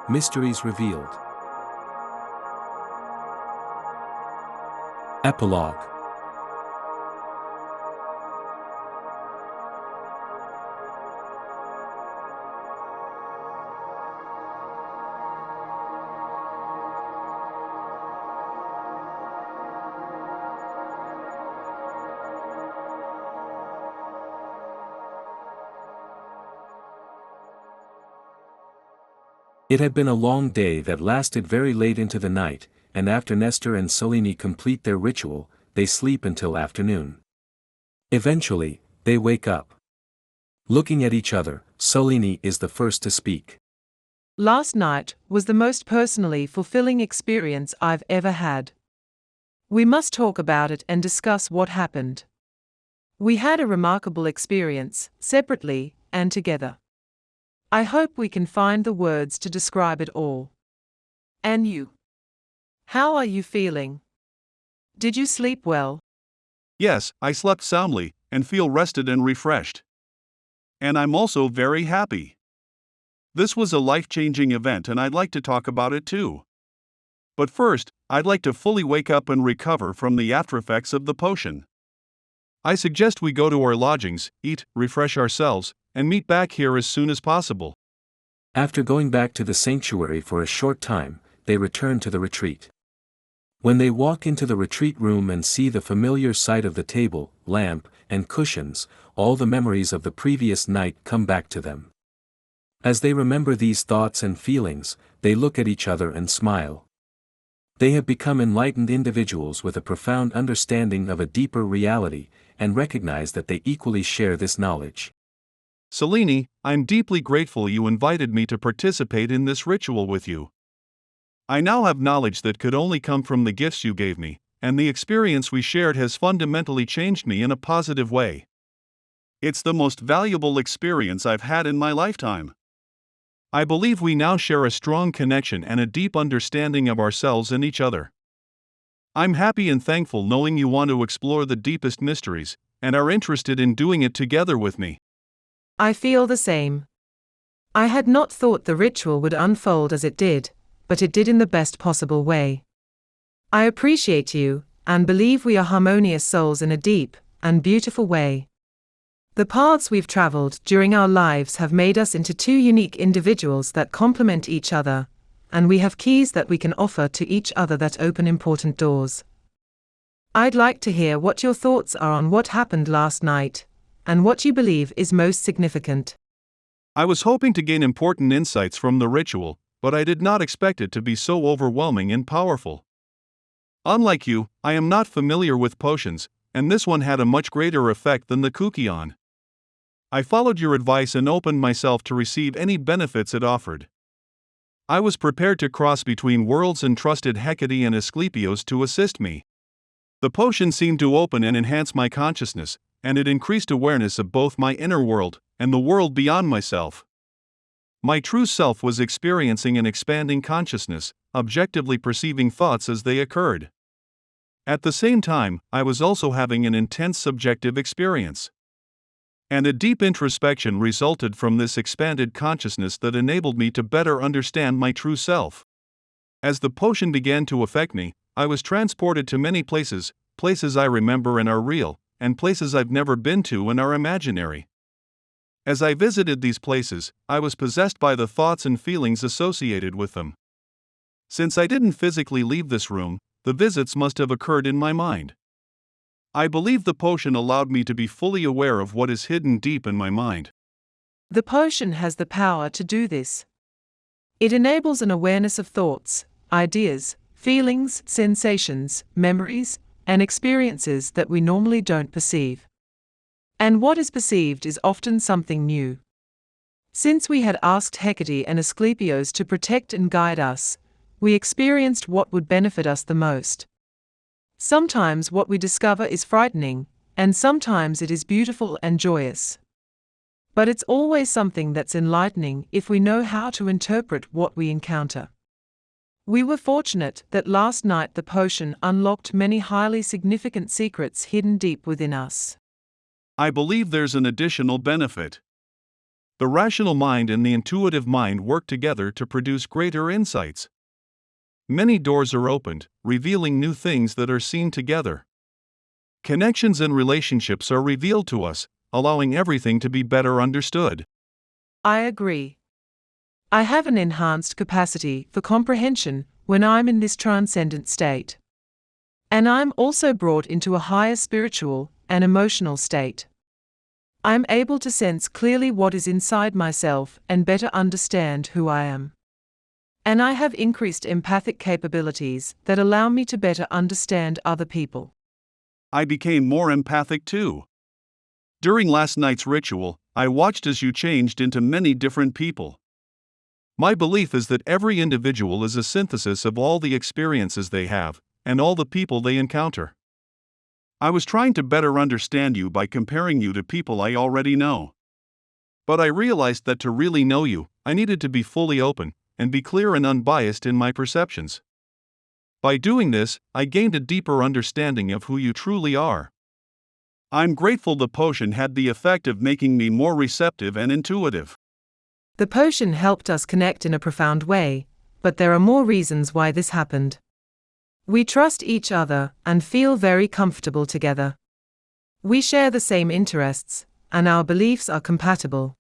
Mysteries revealed. Epilogue. It had been a long day that lasted very late into the night, and after Nestor and Selene complete their ritual, they sleep until afternoon. Eventually, they wake up. Looking at each other, Selene is the first to speak. Last night was the most personally fulfilling experience I've ever had. We must talk about it and discuss what happened. We had a remarkable experience, separately and together. I hope we can find the words to describe it all. And you? How are you feeling? Did you sleep well? Yes, I slept soundly, and feel rested and refreshed. And I'm also very happy. This was a life-changing event and I'd like to talk about it too. But first, I'd like to fully wake up and recover from the aftereffects of the potion. I suggest we go to our lodgings, eat, refresh ourselves, and meet back here as soon as possible. After going back to the sanctuary for a short time, they return to the retreat. When they walk into the retreat room and see the familiar sight of the table, lamp, and cushions, all the memories of the previous night come back to them. As they remember these thoughts and feelings, they look at each other and smile. They have become enlightened individuals with a profound understanding of a deeper reality, and recognize that they equally share this knowledge. Selene, I'm deeply grateful you invited me to participate in this ritual with you. I now have knowledge that could only come from the gifts you gave me, and the experience we shared has fundamentally changed me in a positive way. It's the most valuable experience I've had in my lifetime. I believe we now share a strong connection and a deep understanding of ourselves and each other. I'm happy and thankful knowing you want to explore the deepest mysteries, and are interested in doing it together with me. I feel the same. I had not thought the ritual would unfold as it did, but it did in the best possible way. I appreciate you, and believe we are harmonious souls in a deep and beautiful way. The paths we've traveled during our lives have made us into two unique individuals that complement each other, and we have keys that we can offer to each other that open important doors. I'd like to hear what your thoughts are on what happened last night, and what you believe is most significant. I was hoping to gain important insights from the ritual, but I did not expect it to be so overwhelming and powerful. Unlike you, I am not familiar with potions, and this one had a much greater effect than the Kukion. I followed your advice and opened myself to receive any benefits it offered. I was prepared to cross between worlds and trusted Hecate and Asclepios to assist me. The potion seemed to open and enhance my consciousness, and it increased awareness of both my inner world and the world beyond myself. My true self was experiencing an expanding consciousness, objectively perceiving thoughts as they occurred. At the same time, I was also having an intense subjective experience. And a deep introspection resulted from this expanded consciousness that enabled me to better understand my true self. As the potion began to affect me, I was transported to many places, places I remember and are real, and places I've never been to and are imaginary. As I visited these places, I was possessed by the thoughts and feelings associated with them. Since I didn't physically leave this room, the visits must have occurred in my mind. I believe the potion allowed me to be fully aware of what is hidden deep in my mind. The potion has the power to do this. It enables an awareness of thoughts, ideas, feelings, sensations, memories, and experiences that we normally don't perceive. And what is perceived is often something new. Since we had asked Hecate and Asclepios to protect and guide us, we experienced what would benefit us the most. Sometimes what we discover is frightening, and sometimes it is beautiful and joyous. But it's always something that's enlightening if we know how to interpret what we encounter. We were fortunate that last night the potion unlocked many highly significant secrets hidden deep within us. I believe there's an additional benefit. The rational mind and the intuitive mind work together to produce greater insights. Many doors are opened, revealing new things that are seen together. Connections and relationships are revealed to us, allowing everything to be better understood. I agree. I have an enhanced capacity for comprehension when I'm in this transcendent state. And I'm also brought into a higher spiritual and emotional state. I'm able to sense clearly what is inside myself and better understand who I am. And I have increased empathic capabilities that allow me to better understand other people. I became more empathic too. During last night's ritual, I watched as you changed into many different people. My belief is that every individual is a synthesis of all the experiences they have, and all the people they encounter. I was trying to better understand you by comparing you to people I already know. But I realized that to really know you, I needed to be fully open, and be clear and unbiased in my perceptions. By doing this, I gained a deeper understanding of who you truly are. I'm grateful the potion had the effect of making me more receptive and intuitive. The potion helped us connect in a profound way, but there are more reasons why this happened. We trust each other and feel very comfortable together. We share the same interests, and our beliefs are compatible.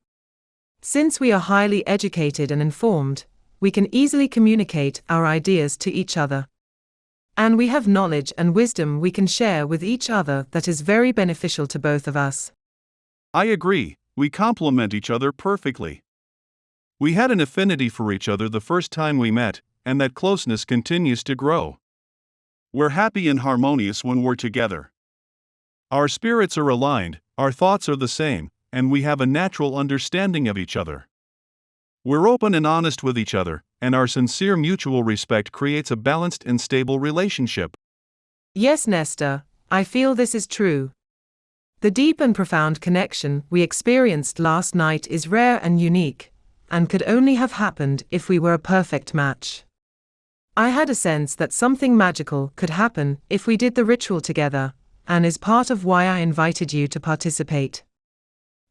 Since we are highly educated and informed, we can easily communicate our ideas to each other. And we have knowledge and wisdom we can share with each other that is very beneficial to both of us. I agree, we complement each other perfectly. We had an affinity for each other the first time we met, and that closeness continues to grow. We're happy and harmonious when we're together. Our spirits are aligned, our thoughts are the same, and we have a natural understanding of each other. We're open and honest with each other, and our sincere mutual respect creates a balanced and stable relationship. Yes, Nestor, I feel this is true. The deep and profound connection we experienced last night is rare and unique, and could only have happened if we were a perfect match. I had a sense that something magical could happen if we did the ritual together, and is part of why I invited you to participate.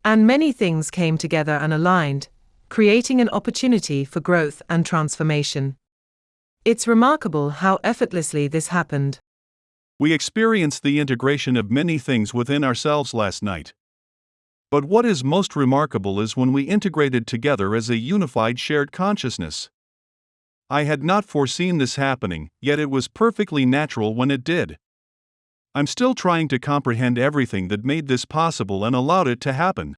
And many things came together and aligned, creating an opportunity for growth and transformation. It's remarkable how effortlessly this happened. We experienced the integration of many things within ourselves last night. But what is most remarkable is when we integrated together as a unified shared consciousness. I had not foreseen this happening, yet it was perfectly natural when it did. I'm still trying to comprehend everything that made this possible and allowed it to happen.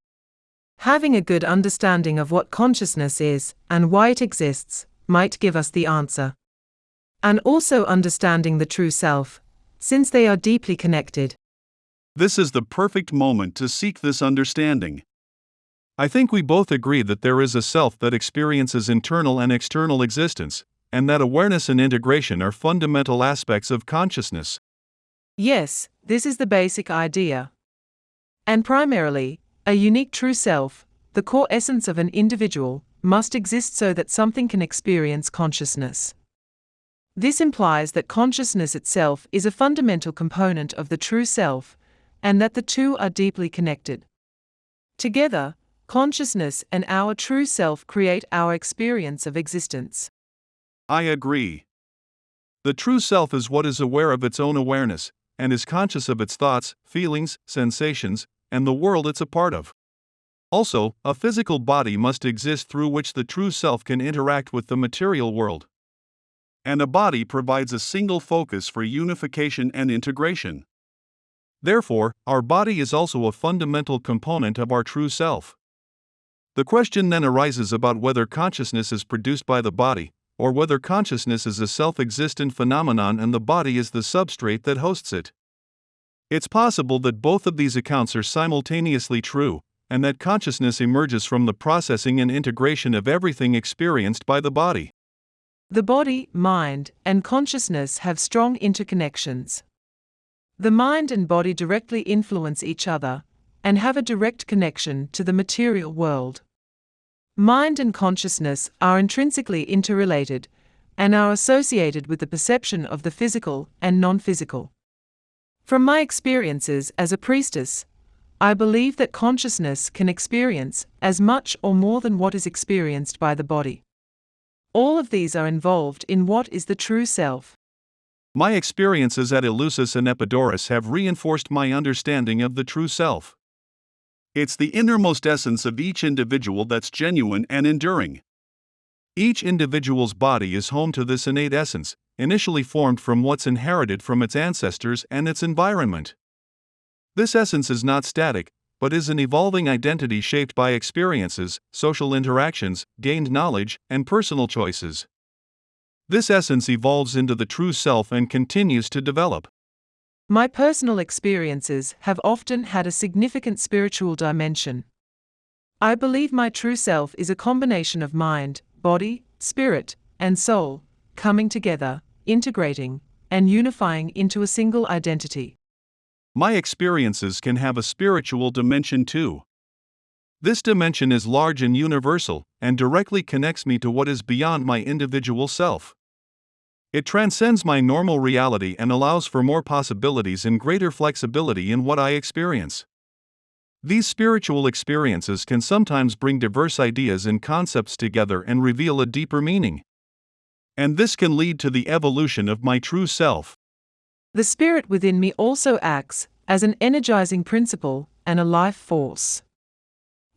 Having a good understanding of what consciousness is and why it exists might give us the answer. And also understanding the true self, since they are deeply connected. This is the perfect moment to seek this understanding. I think we both agree that there is a self that experiences internal and external existence, and that awareness and integration are fundamental aspects of consciousness. Yes, this is the basic idea. And primarily, a unique true self, the core essence of an individual, must exist so that something can experience consciousness. This implies that consciousness itself is a fundamental component of the true self, and that the two are deeply connected. Together, consciousness and our true self create our experience of existence. I agree. The true self is what is aware of its own awareness, and is conscious of its thoughts, feelings, sensations, and the world it's a part of. Also, a physical body must exist through which the true self can interact with the material world. And a body provides a single focus for unification and integration. Therefore, our body is also a fundamental component of our true self. The question then arises about whether consciousness is produced by the body, or whether consciousness is a self-existent phenomenon and the body is the substrate that hosts it. It's possible that both of these accounts are simultaneously true, and that consciousness emerges from the processing and integration of everything experienced by the body. The body, mind, and consciousness have strong interconnections. The mind and body directly influence each other, and have a direct connection to the material world. Mind and consciousness are intrinsically interrelated, and are associated with the perception of the physical and non-physical. From my experiences as a priestess, I believe that consciousness can experience as much or more than what is experienced by the body. All of these are involved in what is the true self. My experiences at Eleusis and Epidaurus have reinforced my understanding of the true self. It's the innermost essence of each individual that's genuine and enduring. Each individual's body is home to this innate essence, initially formed from what's inherited from its ancestors and its environment. This essence is not static, but is an evolving identity shaped by experiences, social interactions, gained knowledge, and personal choices. This essence evolves into the true self and continues to develop. My personal experiences have often had a significant spiritual dimension. I believe my true self is a combination of mind, body, spirit, and soul, coming together, integrating, and unifying into a single identity. My experiences can have a spiritual dimension too. This dimension is large and universal, and directly connects me to what is beyond my individual self. It transcends my normal reality and allows for more possibilities and greater flexibility in what I experience. These spiritual experiences can sometimes bring diverse ideas and concepts together and reveal a deeper meaning. And this can lead to the evolution of my true self. The spirit within me also acts as an energizing principle and a life force.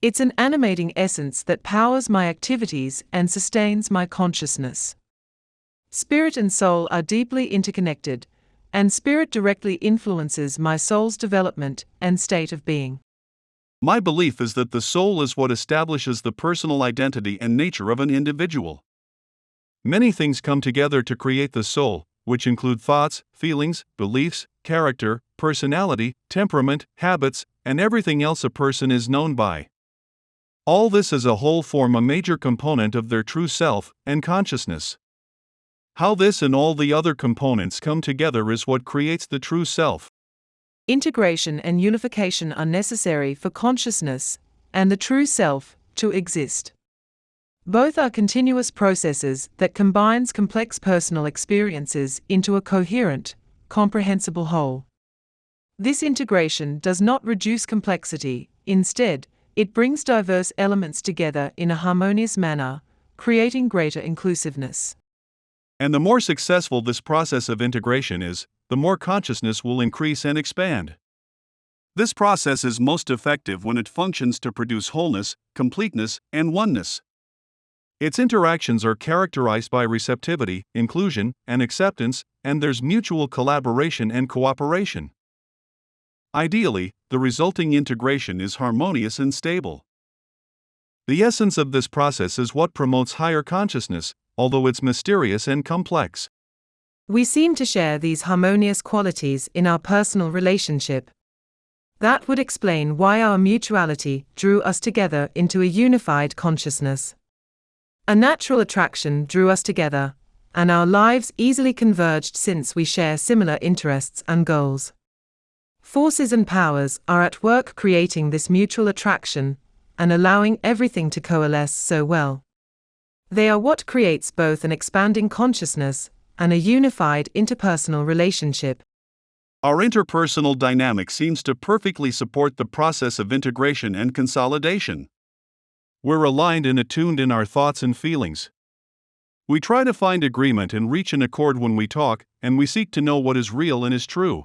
It's an animating essence that powers my activities and sustains my consciousness. Spirit and soul are deeply interconnected, and spirit directly influences my soul's development and state of being. My belief is that the soul is what establishes the personal identity and nature of an individual. Many things come together to create the soul, which include thoughts, feelings, beliefs, character, personality, temperament, habits, and everything else a person is known by. All this as a whole form a major component of their true self and consciousness. How this and all the other components come together is what creates the true self. Integration and unification are necessary for consciousness and the true self to exist. Both are continuous processes that combines complex personal experiences into a coherent, comprehensible whole. This integration does not reduce complexity, instead, it brings diverse elements together in a harmonious manner, creating greater inclusiveness. And the more successful this process of integration is, the more consciousness will increase and expand. This process is most effective when it functions to produce wholeness, completeness, and oneness. Its interactions are characterized by receptivity, inclusion, and acceptance, and there's mutual collaboration and cooperation. Ideally, the resulting integration is harmonious and stable. The essence of this process is what promotes higher consciousness, although it's mysterious and complex. We seem to share these harmonious qualities in our personal relationship. That would explain why our mutuality drew us together into a unified consciousness. A natural attraction drew us together, and our lives easily converged since we share similar interests and goals. Forces and powers are at work creating this mutual attraction and allowing everything to coalesce so well. They are what creates both an expanding consciousness and a unified interpersonal relationship. Our interpersonal dynamic seems to perfectly support the process of integration and consolidation. We're aligned and attuned in our thoughts and feelings. We try to find agreement and reach an accord when we talk, and we seek to know what is real and is true.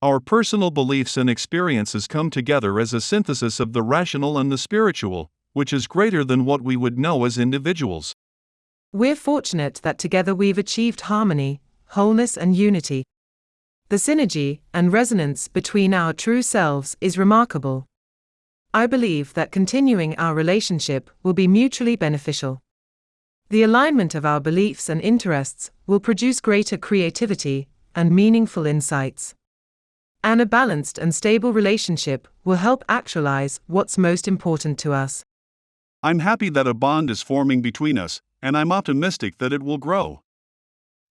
Our personal beliefs and experiences come together as a synthesis of the rational and the spiritual, which is greater than what we would know as individuals. We're fortunate that together we've achieved harmony, wholeness, and unity. The synergy and resonance between our true selves is remarkable. I believe that continuing our relationship will be mutually beneficial. The alignment of our beliefs and interests will produce greater creativity and meaningful insights. And a balanced and stable relationship will help actualize what's most important to us. I'm happy that a bond is forming between us, and I'm optimistic that it will grow.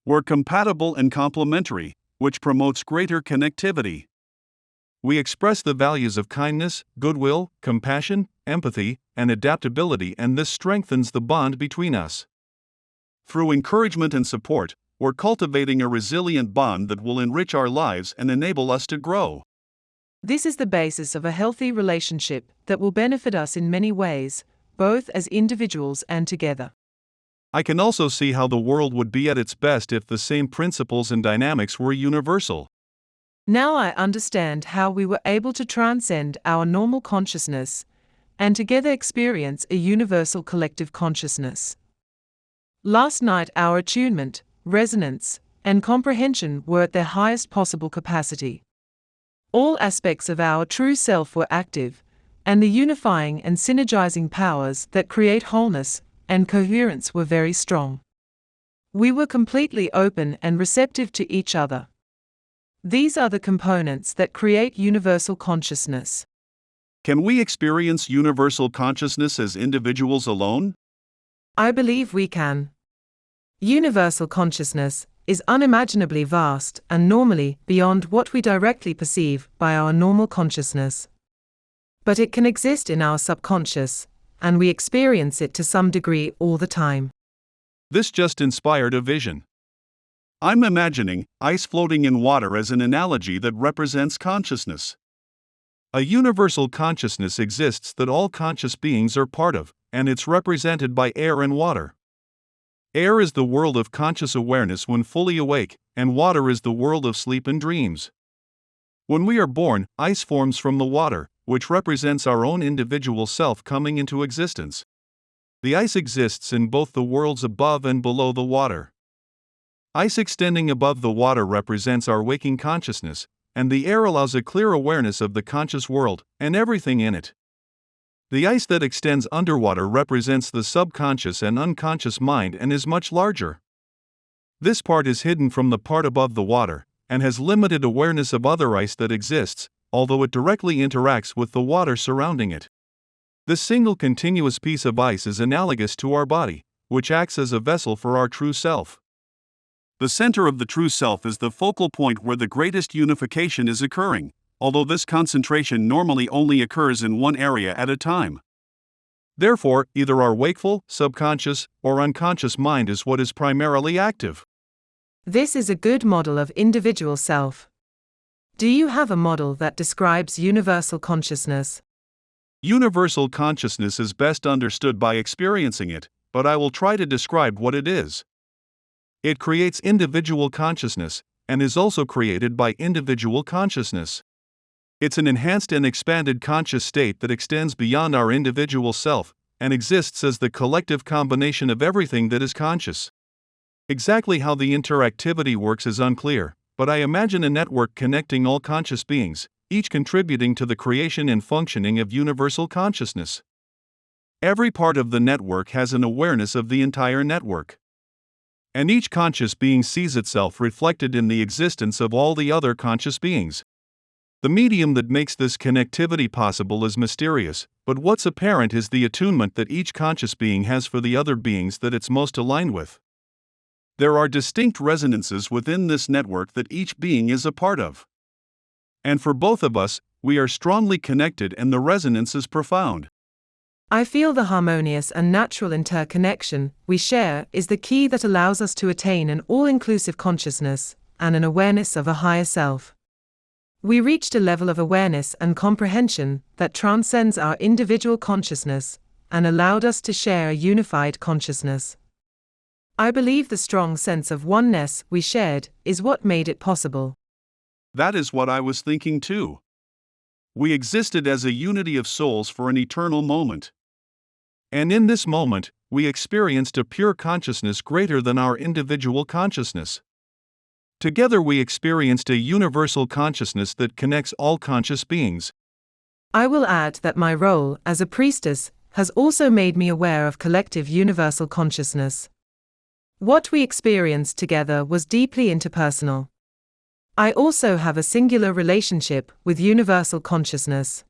We're compatible and complementary, which promotes greater connectivity. We express the values of kindness, goodwill, compassion, empathy, and adaptability, and this strengthens the bond between us. Through encouragement and support, we're cultivating a resilient bond that will enrich our lives and enable us to grow. This is the basis of a healthy relationship that will benefit us in many ways, both as individuals and together. I can also see how the world would be at its best if the same principles and dynamics were universal. Now I understand how we were able to transcend our normal consciousness and together experience a universal collective consciousness. Last night, our attunement, resonance, and comprehension were at their highest possible capacity. All aspects of our true self were active, and the unifying and synergizing powers that create wholeness and coherence were very strong. We were completely open and receptive to each other. These are the components that create universal consciousness. Can we experience universal consciousness as individuals alone? I believe we can. Universal consciousness is unimaginably vast and normally beyond what we directly perceive by our normal consciousness. But it can exist in our subconscious, and we experience it to some degree all the time. This just inspired a vision. I'm imagining ice floating in water as an analogy that represents consciousness. A universal consciousness exists that all conscious beings are part of, and it's represented by air and water. Air is the world of conscious awareness when fully awake, and water is the world of sleep and dreams. When we are born, ice forms from the water, which represents our own individual self coming into existence. The ice exists in both the worlds above and below the water. Ice extending above the water represents our waking consciousness, and the air allows a clear awareness of the conscious world and everything in it. The ice that extends underwater represents the subconscious and unconscious mind and is much larger. This part is hidden from the part above the water, and has limited awareness of other ice that exists, although it directly interacts with the water surrounding it. This single continuous piece of ice is analogous to our body, which acts as a vessel for our true self. The center of the true self is the focal point where the greatest unification is occurring, although this concentration normally only occurs in one area at a time. Therefore, either our wakeful, subconscious, or unconscious mind is what is primarily active. This is a good model of individual self. Do you have a model that describes universal consciousness? Universal consciousness is best understood by experiencing it, but I will try to describe what it is. It creates individual consciousness, and is also created by individual consciousness. It's an enhanced and expanded conscious state that extends beyond our individual self, and exists as the collective combination of everything that is conscious. Exactly how the interactivity works is unclear, but I imagine a network connecting all conscious beings, each contributing to the creation and functioning of universal consciousness. Every part of the network has an awareness of the entire network. And each conscious being sees itself reflected in the existence of all the other conscious beings. The medium that makes this connectivity possible is mysterious, but what's apparent is the attunement that each conscious being has for the other beings that it's most aligned with. There are distinct resonances within this network that each being is a part of. And for both of us, we are strongly connected and the resonance is profound. I feel the harmonious and natural interconnection we share is the key that allows us to attain an all-inclusive consciousness and an awareness of a higher self. We reached a level of awareness and comprehension that transcends our individual consciousness and allowed us to share a unified consciousness. I believe the strong sense of oneness we shared is what made it possible. That is what I was thinking too. We existed as a unity of souls for an eternal moment. And in this moment, we experienced a pure consciousness greater than our individual consciousness. Together we experienced a universal consciousness that connects all conscious beings. I will add that my role as a priestess has also made me aware of collective universal consciousness. What we experienced together was deeply interpersonal. I also have a singular relationship with universal consciousness.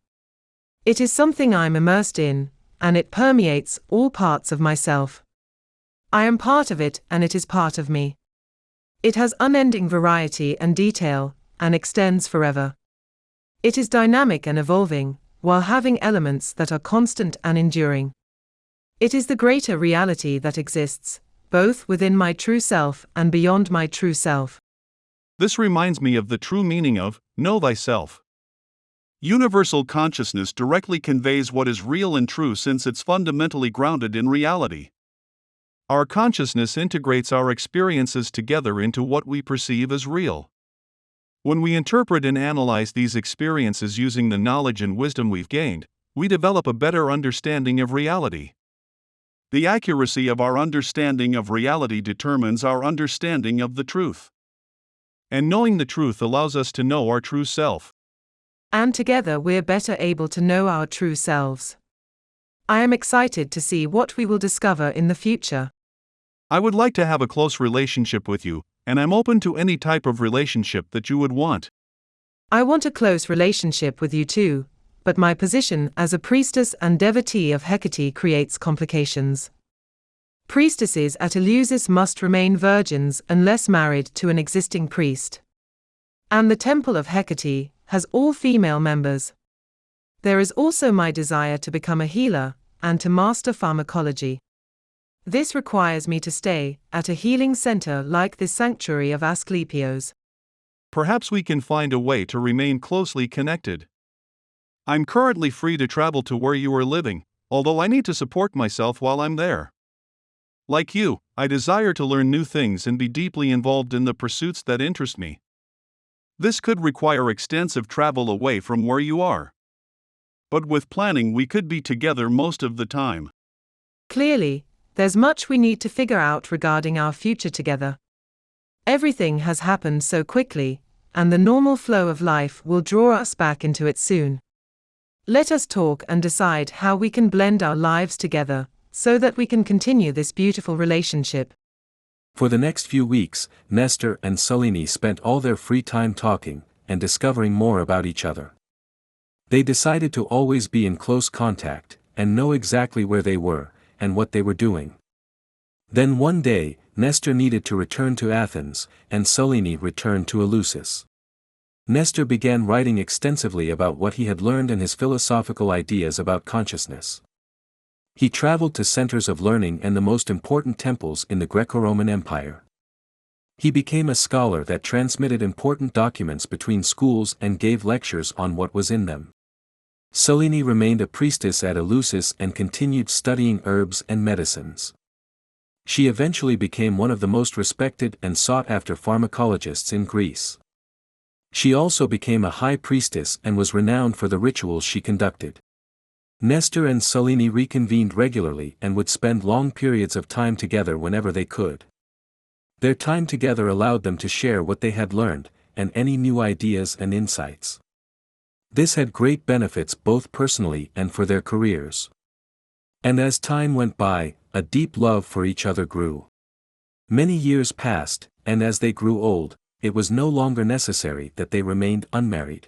It is something I'm immersed in, and it permeates all parts of myself. I am part of it and it is part of me. It has unending variety and detail, and extends forever. It is dynamic and evolving, while having elements that are constant and enduring. It is the greater reality that exists, both within my true self and beyond my true self. This reminds me of the true meaning of know thyself. Universal consciousness directly conveys what is real and true since it's fundamentally grounded in reality. Our consciousness integrates our experiences together into what we perceive as real. When we interpret and analyze these experiences using the knowledge and wisdom we've gained, we develop a better understanding of reality. The accuracy of our understanding of reality determines our understanding of the truth. And knowing the truth allows us to know our true self. And together we're better able to know our true selves. I am excited to see what we will discover in the future. I would like to have a close relationship with you, and I'm open to any type of relationship that you would want. I want a close relationship with you too, but my position as a priestess and devotee of Hecate creates complications. Priestesses at Eleusis must remain virgins unless married to an existing priest. And the Temple of Hecate has all female members. There is also my desire to become a healer and to master pharmacology. This requires me to stay at a healing center like this sanctuary of Asclepios. Perhaps we can find a way to remain closely connected. I'm currently free to travel to where you are living, although I need to support myself while I'm there. Like you, I desire to learn new things and be deeply involved in the pursuits that interest me. This could require extensive travel away from where you are. But with planning, we could be together most of the time. Clearly, there's much we need to figure out regarding our future together. Everything has happened so quickly, and the normal flow of life will draw us back into it soon. Let us talk and decide how we can blend our lives together, so that we can continue this beautiful relationship. For the next few weeks, Nestor and Selene spent all their free time talking and discovering more about each other. They decided to always be in close contact and know exactly where they were and what they were doing. Then one day, Nestor needed to return to Athens, and Selene returned to Eleusis. Nestor began writing extensively about what he had learned and his philosophical ideas about consciousness. He traveled to centers of learning and the most important temples in the Greco-Roman Empire. He became a scholar that transmitted important documents between schools and gave lectures on what was in them. Selene remained a priestess at Eleusis and continued studying herbs and medicines. She eventually became one of the most respected and sought-after pharmacologists in Greece. She also became a high priestess and was renowned for the rituals she conducted. Nestor and Selene reconvened regularly and would spend long periods of time together whenever they could. Their time together allowed them to share what they had learned, and any new ideas and insights. This had great benefits both personally and for their careers. And as time went by, a deep love for each other grew. Many years passed, and as they grew old, it was no longer necessary that they remained unmarried.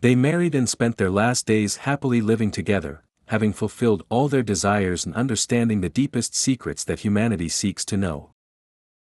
They married and spent their last days happily living together, having fulfilled all their desires and understanding the deepest secrets that humanity seeks to know.